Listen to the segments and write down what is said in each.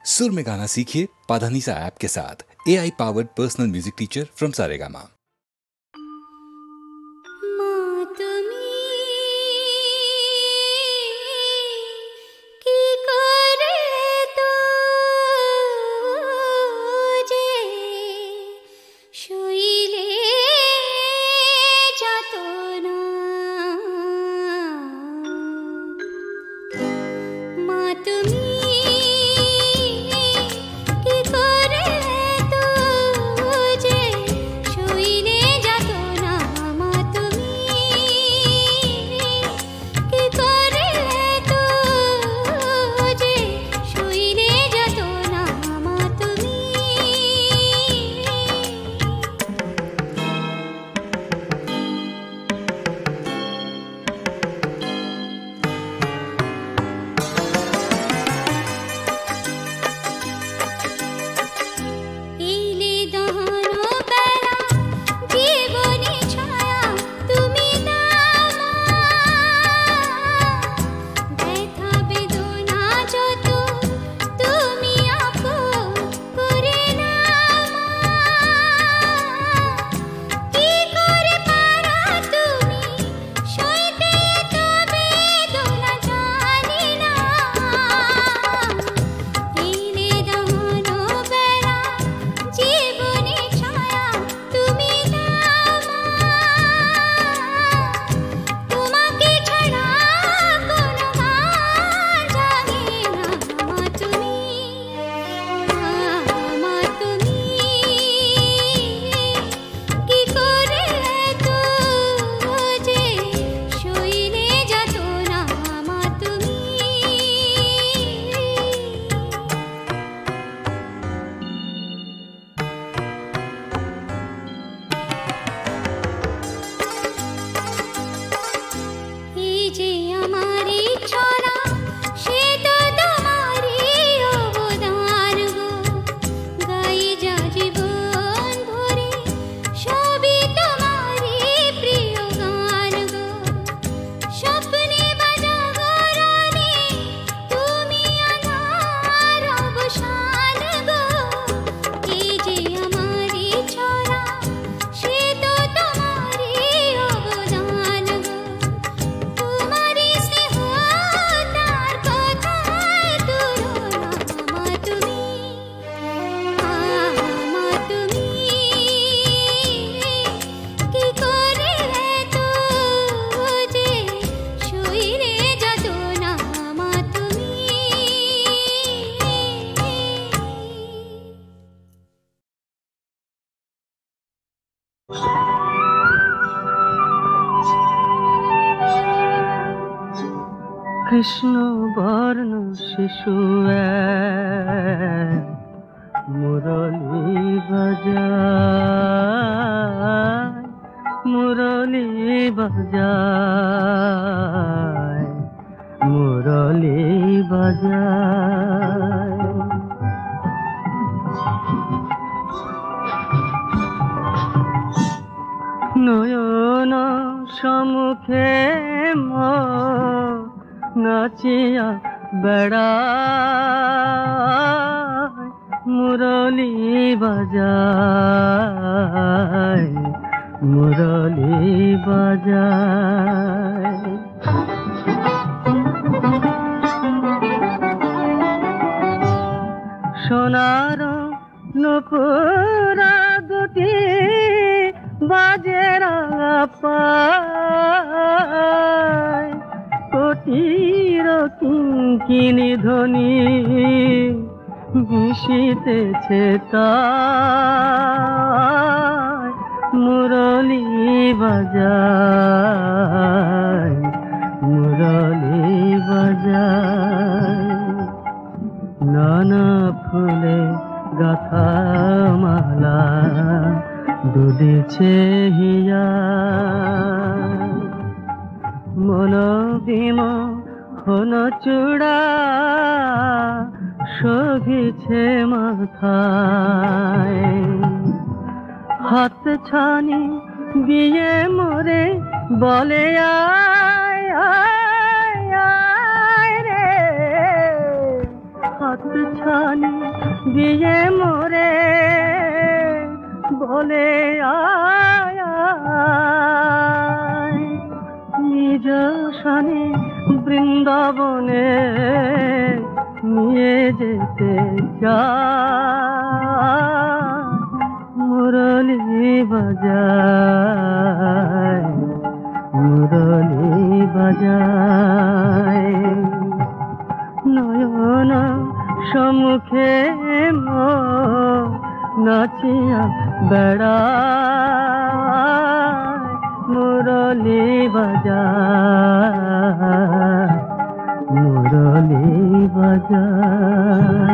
सुर में गाना सीखिए पाधानीसा ऐप के साथ। AI powered personal music teacher from Saregama. Krishna বর্ণ শিশু মুরলী বাজায়, মুরলী বাজায়, মুরলী বাজায়। নয়ন সম্মুখে নাচিয়া বেড়ায়, মুরলী বাজায়, মুরলী বাজায়। সোনার নুপুরা দুটি বাজে রাঙা পায়, কোটির কিঙ্কিনি ধ্বনি মিশিতেছে তাই, মুরলী বাজায়, মুরলী বাজায়। নানা ফুলে গাথা মালা দুলিছে হিয়া, মন বিম হন চূড়া শোভিছে মাথায়, হাত ছানি দিয়ে মোরে বলে আয় আয় আয় রে, হাত ছানি দিয়ে মোরে বলে আয় আয়, নিজ শানে বৃন্দাবনে নিয়ে যেতে চায়, মুরলি বাজায়, মুরলি বাজায়। নয়ন সম্মুখে নাচিয়া বেড়ায়, মুরলি বাজায়, মুরলি বাজায়।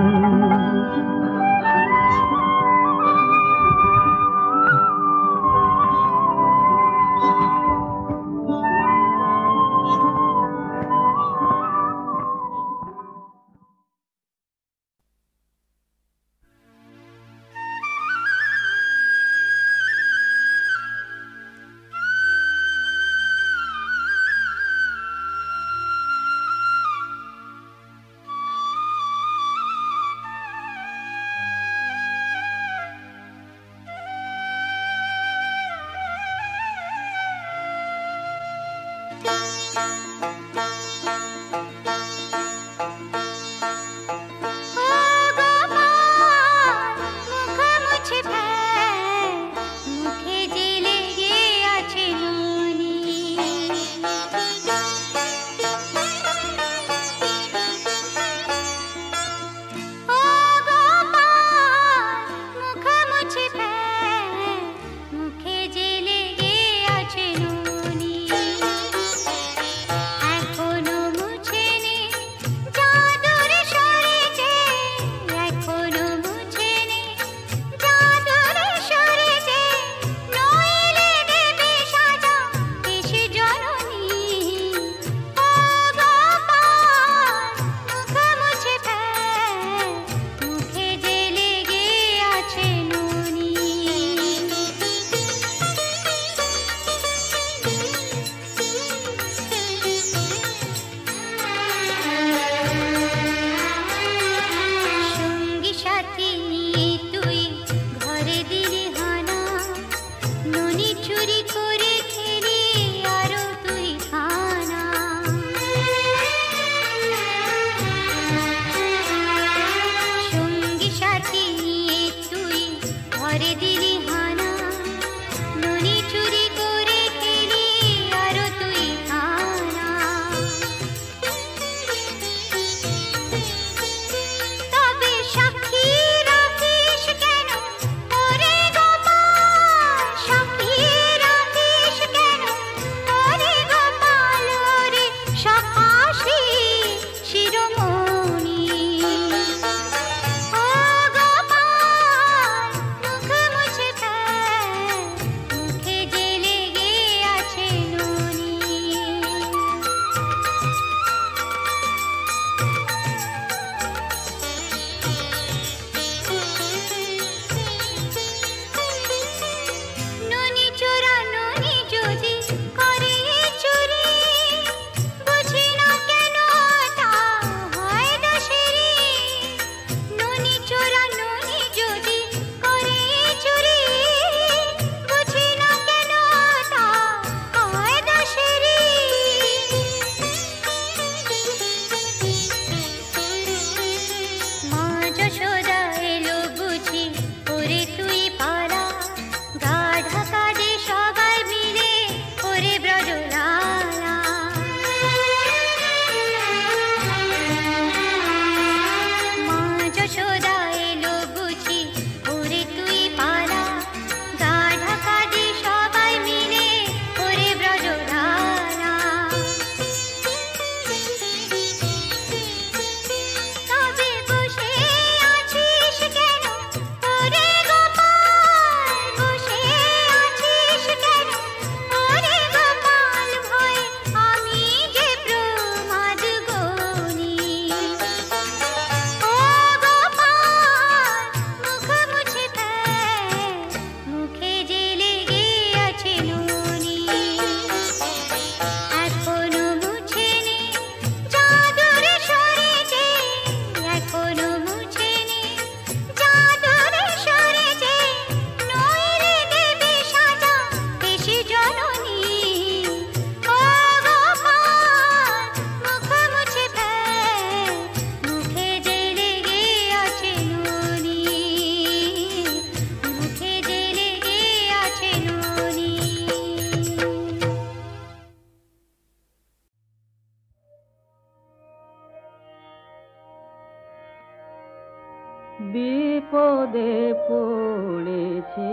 বিপদে পড়েছি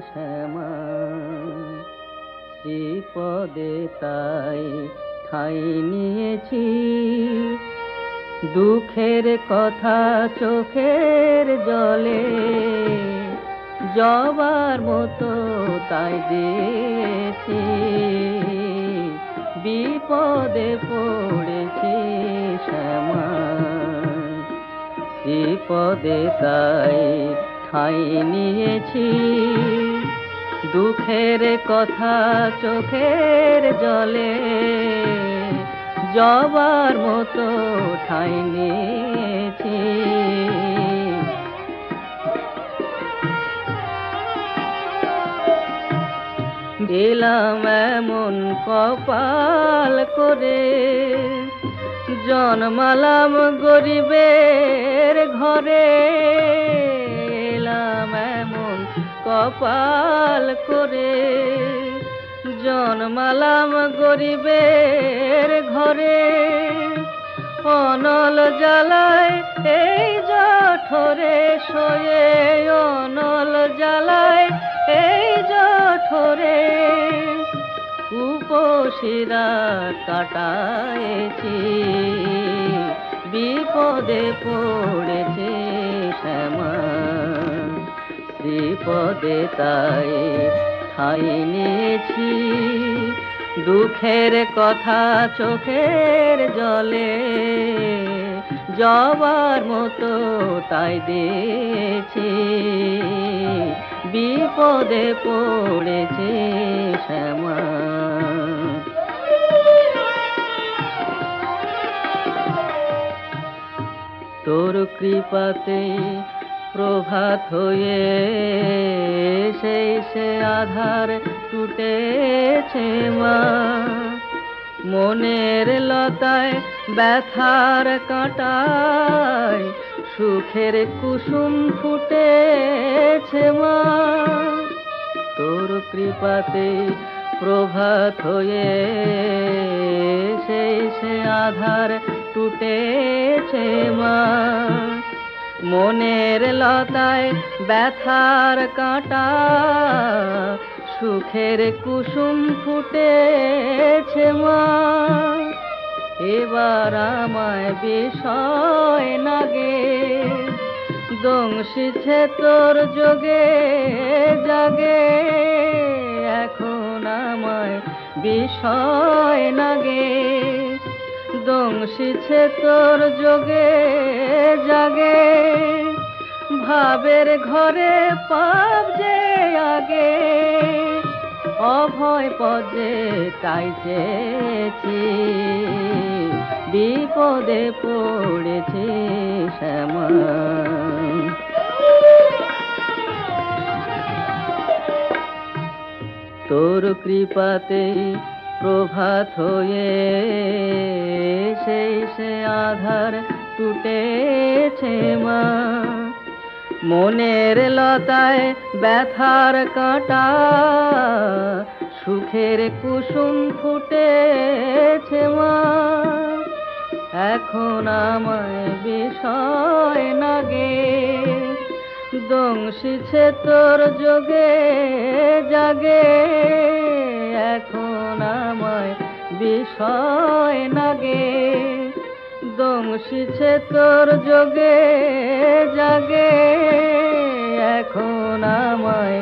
শ্যামা, বিপদে তাই ঠাঁই নিয়েছি। দুঃখের কথা চোখের জলে জবার মতো তাই দিয়েছি। বিপদে পড়েছি শ্যামা, বিপদে তাই ঠাঁই নিয়েছি। দুঃখের কথা চোখের জলে জবার মতো ঠাঁই নিয়েছি। দিলাম এমন কপাল করে, জন্মালাম গরিবের ঘরে। এলাম এমন কপাল করে, জন্মালাম গরিবের ঘরে। অনল জ্বালায় এই জঠরে শোয়ে, অনল জ্বালায় এই জঠরে উপশিরা কাটায়েছি। বিপদে পড়েছে শ্যামা, বিপদে তাই ঠাঁই নিয়েছি। দুঃখের কথা চোখের জলে জবার মতো তাই দিয়েছি। বিপদে পড়েছে শ্যামা। তোর কৃপাতে প্রভাত হয়ে সেই সে আধার টুটেছে মা। মনের লতায় ব্যথার কাঁটায় সুখের কুসুম ফুটেছে মা। তোর কৃপাতে প্রভাত হয়ে সেই সে আধার টুটেছে মা। মনের লতায় ব্যথার কাঁটা সুখের কুসুম ফুটেছে মা। এবার আমায় বিষয় নাগে, দংশিছে তোর যোগে জাগে। এখন আমায় বিষয় নাগে, দংশিছে তোর যোগে জাগে। ভাবের ঘরে পাপ যে আগে, অভয় পদে তাই চেয়েছি। বিপদে পড়েছি শ্যামা, তোর কৃপাতে প্রভাত হয়ে সেই সে আধার টুটেছে মা। মনের লতায় ব্যথার কাঁটা সুখের কুসুম ফুটেছে মা। এখন আমায় বিষয় নাগে, দংশিছে তোর যোগে জাগে। এখন আমায় বিষয় নাগে, দংশিছে তোর যোগে জাগে। এখন আমায়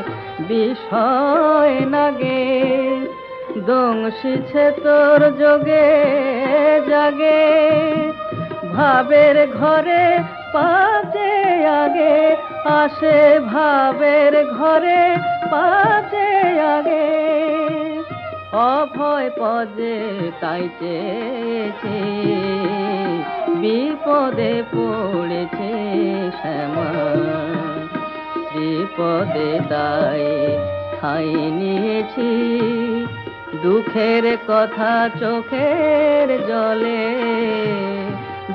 বিষয় নাগে, দংশিছে তোর যোগে জাগে। ভাবের ঘরে পাপ যে আগে আসে, ভাবের ঘরে পাপ যে আগে। অভয় পদে তাই চেয়েছি। বিপদে পড়েছে শ্যামা, বিপদে তাই ঠাঁই নিয়েছি। দুঃখের কথা চোখের জলে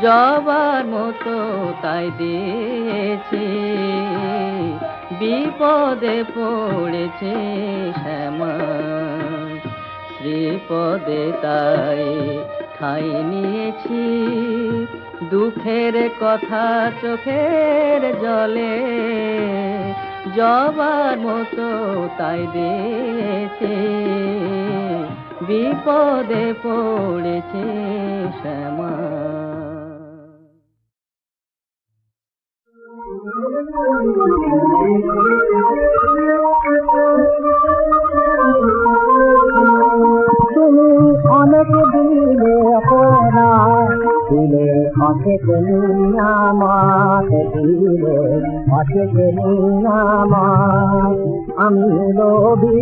জবার মতো তাই দিয়েছি। বিপদে পড়েছে শ্যামা, বিপদে তাই ঠাঁই নিয়েছি, দুঃখের কথা চোখের জলে জবার মতো তাই দিয়েছে, বিপদে পড়েছে শ্যামা। তুমি অনেক দিলে হোনা, দিলে অনেক নিয়ামত, দিলে অনেক নিয়ামত। আমি লোভী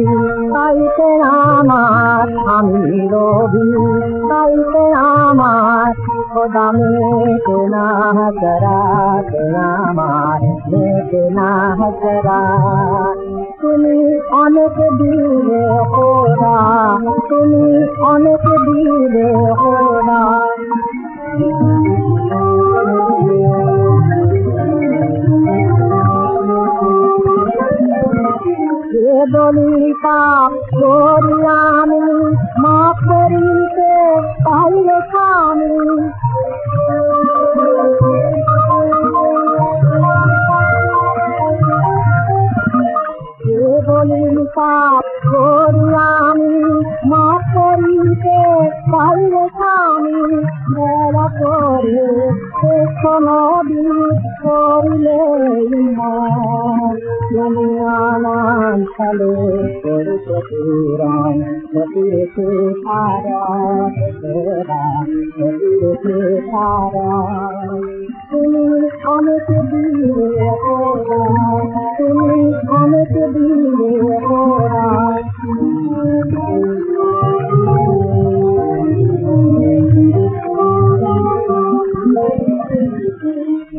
তাইতে আমার, আমি লোভী তাইতে আমার, খোদা মেটে না হাজরাত আমার, মেটে না হাজরাত। তুমি অনেক দিলে হোনা, তুমি অনেক দিলে হোনা। যে বলি পাপ করি আমি, মাফ করিতে পাইলে স্বামী। যে বলি পাপ করি আমি, মাফ করিতে পাইলে স্বামী। বেলা করে নদী করিলে নানান সালে করতে পুরাণ, সতীরেতে সারা সতীরেতে সারা। তুমি অনেক দিলে ওরা, তুমি অনেক দিলে ওরা।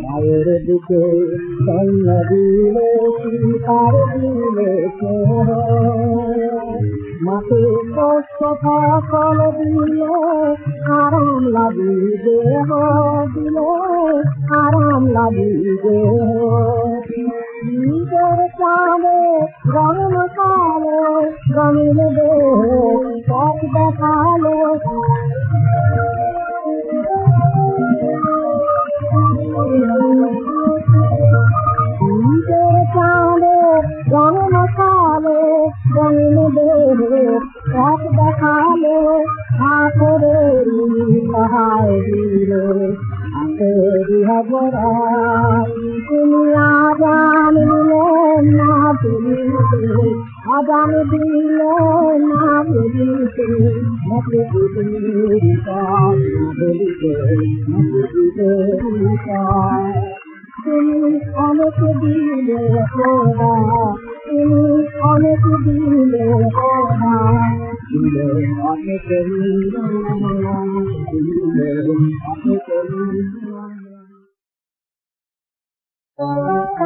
মায়ের দিকে সৈন্য দিলে তার দিলে মাকে কষ্ট ফল দিলে আরাম লাগিবে দিলে আরাম লাগিবে। নিজের চাঁদে রঙিন কালো রঙিন দেহ পথ দেখালো। নিজের চাঁদে রঙিন কালো রঙিন দেহ পথ দেখালো। হাতের সহায় দিলে হাতেরি হবরা। তুমি আজান দিলেন না দিতে, আজান দিলেন না দিতে, মতে দিতে বলিতে তুমি অনেক দিলে হোনা, তুমি অনেক দিলে হোনা। দিলে অনেক দিলে অনেক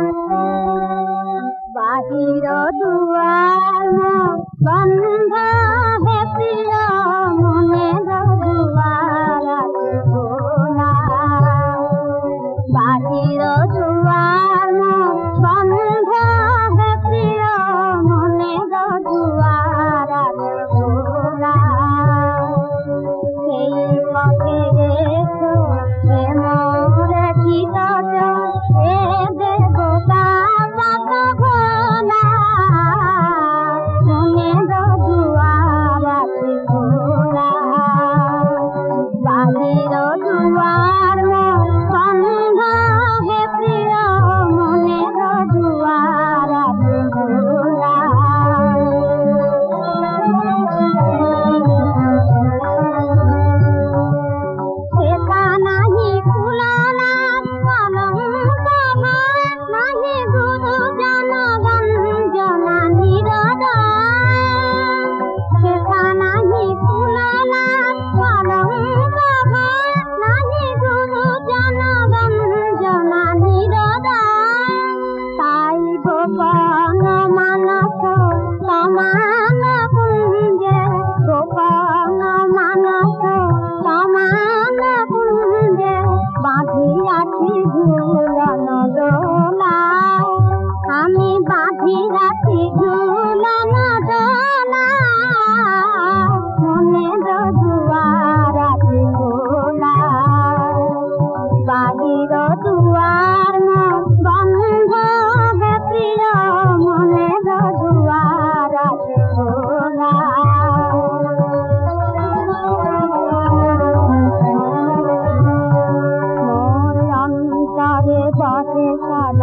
বাহির দুয়ার বন্ধ হে প্রিয় মনের দুয়ার খোলা। বাহির দুয়ার বন্ধ হে প্রিয় মনের দুয়ার খোলা। সেই পথে রেখো হে মোরে চিত এ দেবতা মত ভোলা। মনের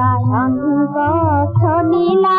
গায়ন কষ্ট লীলা